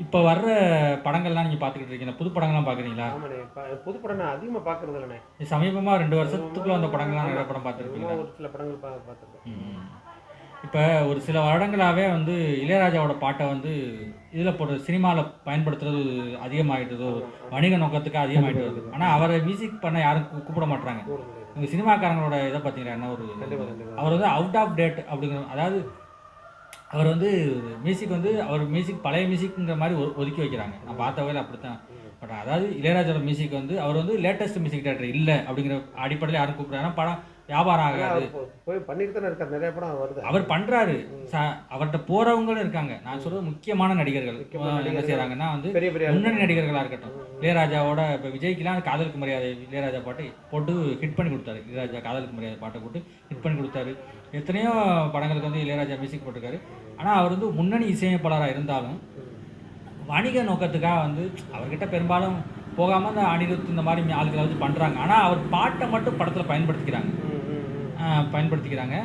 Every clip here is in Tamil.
இப்போ வர்ற படங்கள்லாம் நீங்கள் பார்த்துக்கிட்டு இருக்கீங்க, புது படங்கள்லாம் பார்க்குறீங்களா? ஆமாண்ணே. புது படம் நான் அதிகமாக பார்க்கறது இல்லைண்ணே. சமீபமாக 2 சமீபமா வருஷத்துக்குள்ள வந்த படங்கள்லாம் ஆமா. நிறைய படம் சமீபமா பார்த்துருப்பீங்களா? ஒரு சில படங்கள் பார்த்துருக்கேன். ம். இப்போ ஒரு சில வருடங்களாகவே வந்து இளையராஜாவோட பாட்டை வந்து இதில் போடுற சினிமாவில் பயன்படுத்துறது அதிகமாகிட்டது, ஒரு ஆமா, ஆமா. வணிக நோக்கத்துக்கு அதிகமாகிட்டு வருது. கண்டிப்பா, ஆனால் அவரை மியூசிக் பண்ண யாரும் கூப்பிட மாட்றாங்க. கூற முடியாது. இவங்க சினிமாக்காரங்களோட இதை பார்த்தீங்களா என்ன ஒரு கண்டிப்பா, கண்டிப்பா. அவர் வந்து அவுட் ஆஃப் டேட் அப்படிங்கிற, அதாவது அவர் வந்து மியூசிக் வந்து அவர் மியூசிக் பழைய மியூசிக்ங்கிற மாதிரி ஒதுக்கி வைக்கிறாங்க. நான் பார்த்த வகையில் அப்படித்தான். பட் அதாவது இளையராஜோட மியூசிக் வந்து அவர் வந்து லேட்டஸ்ட் மியூசிக் டேரக்டர் இல்லை அப்படிங்கிற அடிப்படையில் யாரும் கூப்பிட்றாங்க. படம் வியாபாரம் ஆனா ஆகாது. அவர் போய் பண்ணிட்டு தானே இருக்காரு. நிறைய படம் வருது. அவர் பண்றாரு. அவர்கிட்ட போறவங்களும் இருக்காங்க. நான் சொல்றது முக்கியமான நடிகர்கள் முக்கியமான என்ன நடிகர்கள். செய்றாங்கன்னா வந்து பெரிய பெரிய முன்னணி நடிகர்களா இருக்கட்டும். இளையராஜாவோட இப்போ விஜய்க்குலாம் காதலுக்கு மரியாதை இளையராஜா பாட்டு போட்டு ஹிட் பண்ணி கொடுத்தாரு. இளையராஜா காதலுக்கு மரியாதை பாட்டை போட்டு ஹிட் பண்ணி கொடுத்தாரு. எத்தனையோ படங்களுக்கு வந்து இளையராஜா மியூசிக் போட்டிருக்காரு. ஆனால் அவர் வந்து முன்னணி இசையமைப்பாளராக இருந்தாலும் வணிக நோக்கத்துக்காக வந்து அவர்கிட்ட பெரும்பாலும் போகாமல் இந்த அனிருத் இந்த மாதிரி ஆளுகளை வந்து பண்ணுறாங்க. ஆனால் அவர் பாட்டை மட்டும் படத்தில் பயன்படுத்திக்கிறாங்க. பயன்படுத்திக்கிறாங்க.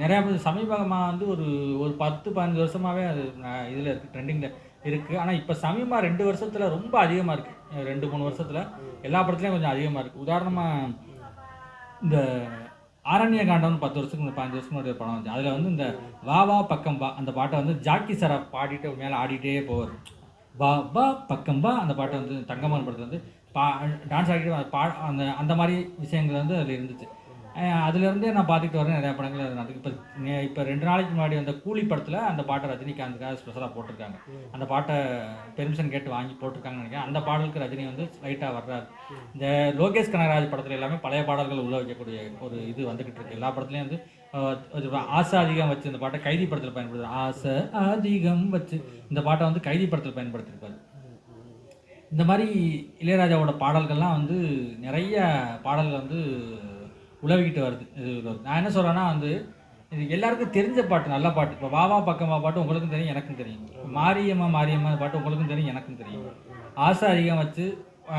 நிறையா சமீபமாக வந்து ஒரு ஒரு 10-15 வருஷமாகவே அது இதில் இருக்குது, ட்ரெண்டிங்கில் இருக்குது. ஆனால் இப்போ சமீபமாக 2 வருஷத்தில் ரொம்ப அதிகமாக இருக்குது. 2-3 வருஷத்தில் எல்லா படத்துலையும் கொஞ்சம் அதிகமாக இருக்குது. உதாரணமாக இந்த ஆரண்ய காண்டம்னு 10 வருஷத்துக்கு 15 வருஷத்துக்கு முன்னாடி ஒரு படம் வந்துச்சு. அதில் வந்து இந்த வா வா பக்கம் வா அந்த பாட்டை வந்து ஜாக்கி சாரை பாடிட்டு மேலே ஆடிட்டே போவார். வா வா பக்கம் வா அந்த பாட்டை வந்து தங்கமான படத்தில் வந்து டான்ஸ் ஆடிட்டு அந்த அந்த மாதிரி விஷயங்கள் வந்து அதில் இருந்துச்சு. அதுலேருந்தே நான் பார்த்துட்டு வரேன் நிறையா படங்கள் அது நடக்குது. இப்போ 2 நாளைக்கு முன்னாடி அந்த கூலி படத்தில் அந்த பாட்டை ரஜினிகாந்துக்காக ஸ்பெஷலாக போட்டிருக்காங்க. அந்த பாட்டை பெர்மிஷன் கேட்டு வாங்கி போட்டிருக்காங்கன்னு நினைக்கிறேன். அந்த பாடலுக்கு ரஜினி வந்து லைட்டாக வர்றாரு. இந்த லோகேஷ் கனகராஜ் படத்தில் எல்லாமே பழைய பாடல்கள் உள்ள வைக்கக்கூடிய ஒரு இது வந்துக்கிட்டு இருக்கு. எல்லா படத்துலையும் வந்து ஆசை அதிகம் வச்சு இந்த பாட்டை கைதி படத்தில் பயன்படுத்துகிறார். ஆசை அதிகம் வச்சு இந்த பாட்டை வந்து கைதி படத்தில் பயன்படுத்தியிருப்பாரு. இந்த மாதிரி இளையராஜாவோட பாடல்கள்லாம் வந்து நிறைய பாடல்கள் வந்து உலவிக்கிட்டு வருது. இது நான் என்ன சொல்கிறேன்னா வந்து இது எல்லாருக்கும் தெரிஞ்ச பாட்டு, நல்ல பாட்டு. இப்போ வாவா பக்கமா பாட்டு உங்களுக்கும் தெரியும், எனக்கும் தெரியும். மாரியம்மா மாரியம்மா பாட்டு உங்களுக்கும் தெரியும், எனக்கும் தெரியும். ஆசை அதிகம் வச்சு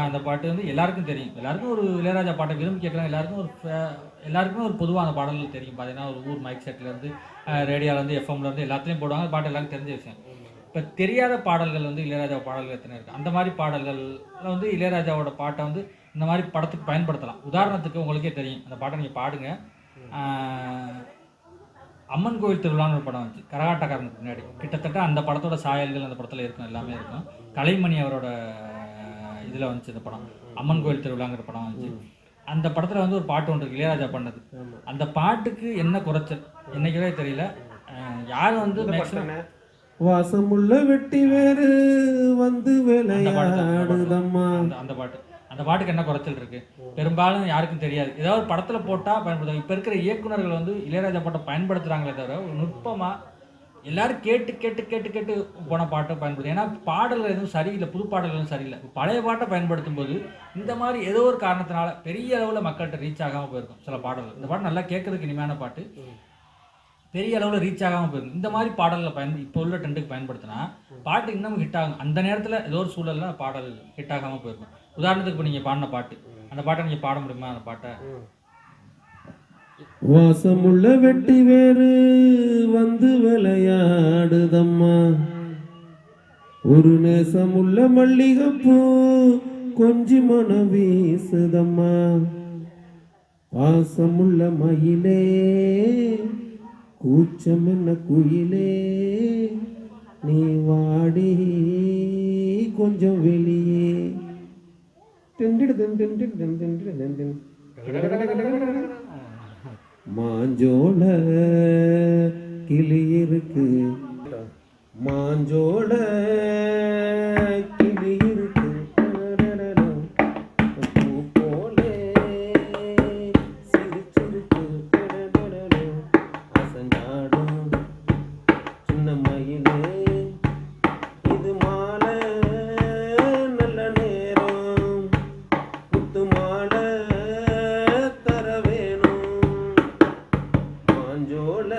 அந்த பாட்டு வந்து எல்லாருக்கும் தெரியும். எல்லாருக்கும் ஒரு இளையராஜா பாட்டை விரும்பி கேட்குறாங்க. எல்லாருக்குமே ஒரு பொதுவாக அந்த பாடல்கள் தெரியும். பார்த்தீங்கன்னா ஒரு ஊர் மைக் செட்லேருந்து ரேடியோலேருந்து எஃப்எம்லேருந்து எல்லாத்துலேயும் போடுவாங்க. பாட்டு எல்லாருக்கும் தெரிஞ்ச விஷயம். இப்போ தெரியாத பாடல்கள் வந்து இளையராஜா பாடல்கள் எத்தனை இருக்குது. அந்த மாதிரி பாடல்களில் வந்து இளையராஜாவோட பாட்டை வந்து இந்த மாதிரி படத்துக்கு பயன்படுத்தலாம். உதாரணத்துக்கு உங்களுக்கே தெரியும், அந்த பாட்டை நீங்கள் பாடுங்க. அம்மன் கோயில் திருவிழான்னு ஒரு படம் வந்துச்சு கரகாட்டக்காரனுக்கு பின்னாடி. கிட்டத்தட்ட அந்த படத்தோட சாயல்கள் அந்த படத்தில் இருக்கும், எல்லாமே இருக்கும். கலைமணி அவரோட இதில் வந்துச்சு இந்த படம். அம்மன் கோயில் திருவிழாங்கிற படம் வந்துச்சு. அந்த படத்தில் வந்து ஒரு பாட்டு ஒன்று இருக்கு இளையராஜா பண்ணது. அந்த பாட்டுக்கு என்ன குறைச்சல் என்னைக்கவே தெரியல. யாரும் வந்து மேக்ஸிமம் வாசமுள்ள வெட்டி வேறு வந்து விளையாடுதம்மா அந்த பாட்டுக்கு என்ன குறைச்சல் இருக்கு? பெரும்பாலும் யாருக்கும் தெரியாது. ஏதாவது ஒரு படத்துல போட்டா பயன்படுத்தும். இப்ப இருக்கிற இயக்குநர்கள் வந்து இளையராஜா பாட்டை பயன்படுத்துறாங்களே தவிர ஒரு நுட்பமா எல்லாரும் கேட்டு கேட்டு கேட்டு கேட்டு போன பாட்டை பயன்படுத்தும். ஏன்னா பாடல்கள் எதுவும் சரியில்லை, புது பாடல்கள் எதுவும் சரியில்லை. பழைய பாட்டை பயன்படுத்தும் போது இந்த மாதிரி ஏதோ ஒரு காரணத்தினால பெரிய அளவில் மக்கள்கிட்ட ரீச் ஆகாமல் போயிருக்கும் சில பாடல்கள். இந்த பாட்டு நல்லா கேட்கறதுக்கு இனிமையான பாட்டு, பெரிய அளவில் ரீச் ஆகாமல் போயிருக்கும். இந்த மாதிரி பாடல்களை இப்போ உள்ள ட்ரெண்டுக்கு பயன்படுத்தினா பாட்டு இன்னமும் ஹிட் ஆகும். அந்த நேரத்தில் ஏதோ ஒரு சூழலில் பாடல் ஹிட் ஆகாமல் போயிருக்கும். உதாரணத்துக்கு இப்போ நீங்கள் பாடின பாட்டு, அந்த பாட்டை நீங்கள் பாட முடியுமா? அந்த பாட்டை வாசமுள்ள வெட்டி வேறு வந்து விளையாடுதம்மா, ஒரு நேசமுள்ள மல்லிகைப்பூ கொஞ்சி மனம் வீசுதம்மா, வாசமுள்ள மயிலே கூச்சம் என்ன குயிலே நீ வாடி கொஞ்சம் வெளியே. மாஞ்சோள கிளி இருக்கு, மாஞ்சோள கிளி இருக்கு, பூ போலே சிரிச்சிருக்கு, அசஞ்சாடும் சின்ன மயிலே இது மாலை நல்ல நேரம், முத்து மாலை தர வேணும், மாஞ்சோள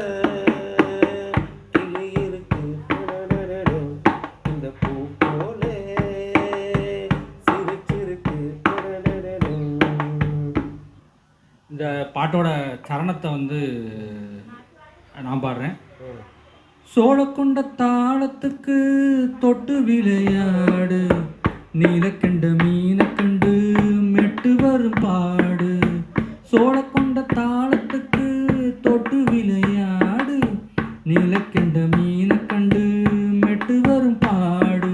கிளி இருக்கு இந்த பூ போலே சிரிச்சிருக்கு. இந்த பாட்டோட சரணத்தை வந்து நான் பாடுறேன். சோளக்கொண்ட தாளத்துக்கு தொட்டு விளையாடு, நீலக்கண்ட மீனை கண்டு மெட்டு வரும் பாடு. சோளக்கொண்ட தாளத்துக்கு தொட்டு விளையாடு, நீலக்கண்ட மீனை கண்டு மெட்டு வரும் பாடு.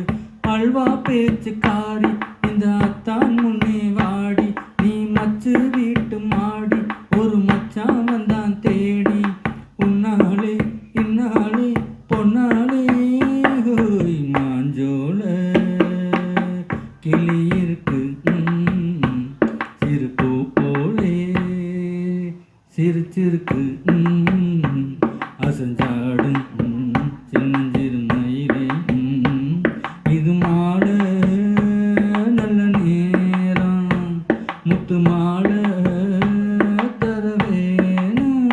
அல்வா பேச்சுக்காரி இந்த அத்தான் முன்னே வாடி, நீ மச்சு வீட்டு மாடி ஒரு மச்சான் வந்தான் தேடி. உன்னாலே இன்னாலே பொன்னாலே ஹோய் மாஞ்சோல கிளி இருக்கு சிறு பூ போலே சிரிச்சிருக்கு அசஞ்சாடும் சின்னஞ்சிறு மயிலே. இது மாலை நல்ல நேரம், முத்து மாலை தர வேணும்.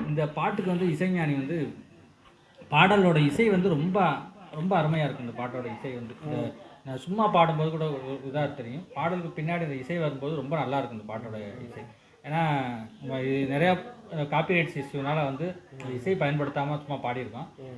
இந்த பாட்டுக்கு வந்து இசைஞானி வந்து பாடலோட இசை வந்து ரொம்ப ரொம்ப அருமையாக இருக்கும். இந்த பாட்டோட இசை வந்து இந்த நான் சும்மா பாடும்போது கூட இதாக தெரியும், பாடலுக்கு பின்னாடி இந்த இசை வரும்போது ரொம்ப நல்லா இருக்கும் இந்த பாட்டோட இசை. ஏன்னா இது நிறையா காப்பிரைட்ஸ் இஷ்யூனால வந்து இசை பயன்படுத்தாமல் சும்மா பாடியிருக்கோம்.